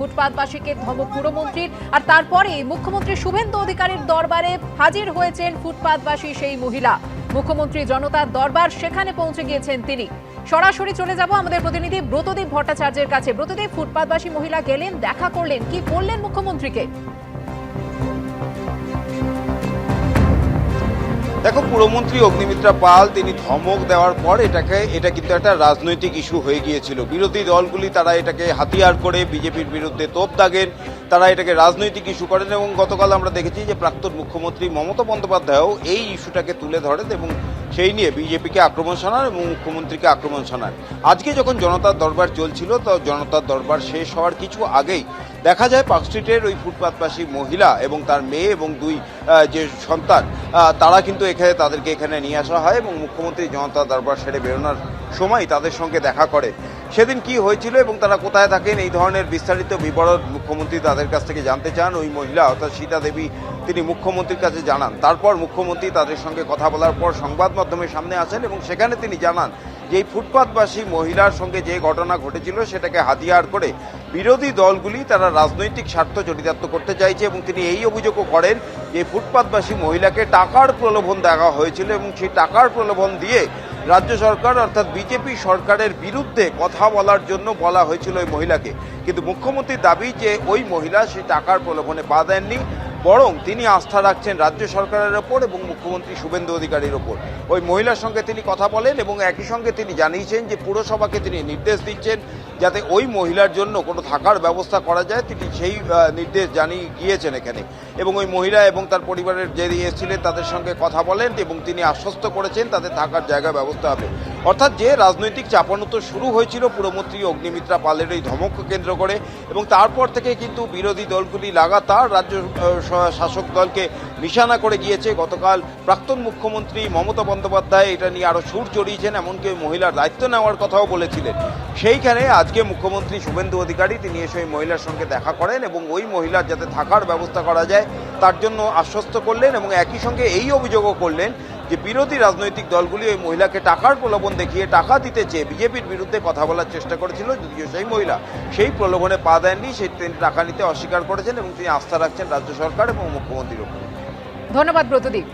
ফুটপাতবাসীকে ধমক পুরমন্ত্রীর। আর তারপরে মুখ্যমন্ত্রী শুভেন্দু অধিকারীর দরবারে হাজির হয়েছেন ফুটপাতবাসী সেই মহিলা। মুখ্যমন্ত্রী জনতার দরবার, সেখানে পৌঁছে গিয়েছেন তিনি। সরাসরি চলে যাব আমাদের প্রতিনিধি ব্রতদীপ ভট্টাচার্যের কাছে। ব্রতদীপ, ফুটপাতবাসী মহিলা গেলেন, দেখা করলেন, কি বললেন মুখ্যমন্ত্রীকে? দেখো, পুরমন্ত্রী অগ্নিমিত্রা পাল তিনি ধমক দেওয়ার পর এটা কিন্তু একটা রাজনৈতিক ইস্যু হয়ে গিয়েছিল। বিরোধী দলগুলি তারা এটাকে হাতিয়ার করে বিজেপির বিরুদ্ধে তোপ দাগেন, তারা এটাকে রাজনৈতিক ইস্যু করেন এবং গতকাল আমরা দেখেছি যে প্রাক্তন মুখ্যমন্ত্রী মমতা বন্দ্যোপাধ্যায়ও এই ইস্যুটাকে তুলে ধরেন এবং সেই নিয়ে বিজেপিকে আক্রমণ শানান এবং মুখ্যমন্ত্রীকে আক্রমণ শানান। আজকে যখন জনতার দরবার চলছিল, তো জনতার দরবার শেষ হওয়ার কিছু আগেই দেখা যায় পার্ক স্ট্রিটের ওই ফুটপাতবাসী মহিলা এবং তার মেয়ে এবং দুই যে সন্তান, তারা কিন্তু তাদেরকে এখানে নিয়ে আসা হয় এবং মুখ্যমন্ত্রী জনতার দরবার সেরে বেরোনোর সময় তাদের সঙ্গে দেখা করে। সেদিন কি হয়েছিল এবং তারা কোথায় থাকেন, এই ধরনের বিস্তারিত বিবরণ মুখ্যমন্ত্রী তাদের কাছ থেকে জানতে চান। ওই মহিলা অর্থাৎ সীতা দেবী তিনি মুখ্যমন্ত্রীর কাছে জানান। তারপর মুখ্যমন্ত্রী তাদের সঙ্গে কথা বলার পর সংবাদ মাধ্যমের সামনে আসেন এবং সেখানে তিনি জানান যে এই ফুটপাতবাসী মহিলার সঙ্গে যে ঘটনা ঘটেছিল সেটাকে হাতিয়ার করে বিরোধী দলগুলি তারা রাজনৈতিক স্বার্থ চরিতার্থ করতে চাইছে এবং তিনি এই অভিযোগও করেন যে ফুটপাতবাসী মহিলাকে টাকার প্রলোভন দেওয়া হয়েছিল এবং সেই টাকার প্রলোভন দিয়ে রাজ্য সরকার অর্থাৎ বিজেপি সরকারের বিরুদ্ধে কথা বলার জন্য বলা হয়েছিল ওই মহিলাকে। কিন্তু মুখ্যমন্ত্রীর দাবি যে ওই মহিলা সেই টাকার প্রলোভনে পা দেননি, বরং তিনি আস্থা রাখছেন রাজ্য সরকারের ওপর এবং মুখ্যমন্ত্রী শুভেন্দু অধিকারীর ওপর। ওই মহিলার সঙ্গে তিনি কথা বলেন এবং একই সঙ্গে তিনি জানিয়েছেন যে পুরসভাকে তিনি নির্দেশ দিচ্ছেন যাতে ওই মহিলার জন্য কোনো থাকার ব্যবস্থা করা যায়, তিনি সেই নির্দেশ জানিয়ে গিয়েছেন এখানে। এবং ওই মহিলা এবং তার পরিবারের যে এসেছিলেন তাদের সঙ্গে কথা বলেন এবং তিনি আশ্বস্ত করেছেন তাদের থাকার জায়গা ব্যবস্থা হবে। অর্থাৎ যে রাজনৈতিক চাপানোতর শুরু হয়েছিল পুরমন্ত্রী অগ্নিমিত্রা পালের এই ধমককে কেন্দ্র করে, এবং তারপর থেকে কিন্তু বিরোধী দলগুলি লাগাতার রাজ্য শাসক দলকে নিশানা করে গিয়েছে। গতকাল প্রাক্তন মুখ্যমন্ত্রী মমতা বন্দ্যোপাধ্যায় এটা নিয়ে আরও সুর চড়িয়েছেন, এমনকি মহিলার দায়িত্ব নেওয়ার কথাও বলেছিলেন। সেইখানে আজকে মুখ্যমন্ত্রী শুভেন্দু অধিকারী তিনি এসে ওই মহিলার সঙ্গে দেখা করেন এবং ওই মহিলার যাতে থাকার ব্যবস্থা করা যায় তার জন্য আশ্বস্ত করলেন এবং একই সঙ্গে এই অভিযোগও করলেন যে বিরোধী রাজনৈতিক দলগুলি ওই মহিলাকে টাকার প্রলোভন দেখিয়ে টাকা দিতে চেয়ে বিজেপির বিরুদ্ধে কথা বলার চেষ্টা করেছিল, যদিও সেই মহিলা সেই প্রলোভনে পা দেননি, সেই তিনি টাকা নিতে অস্বীকার করেছেন এবং তিনি আস্থা রাখছেন রাজ্য সরকার এবং মুখ্যমন্ত্রীর উপর। ধন্যবাদ ব্রতদীপ।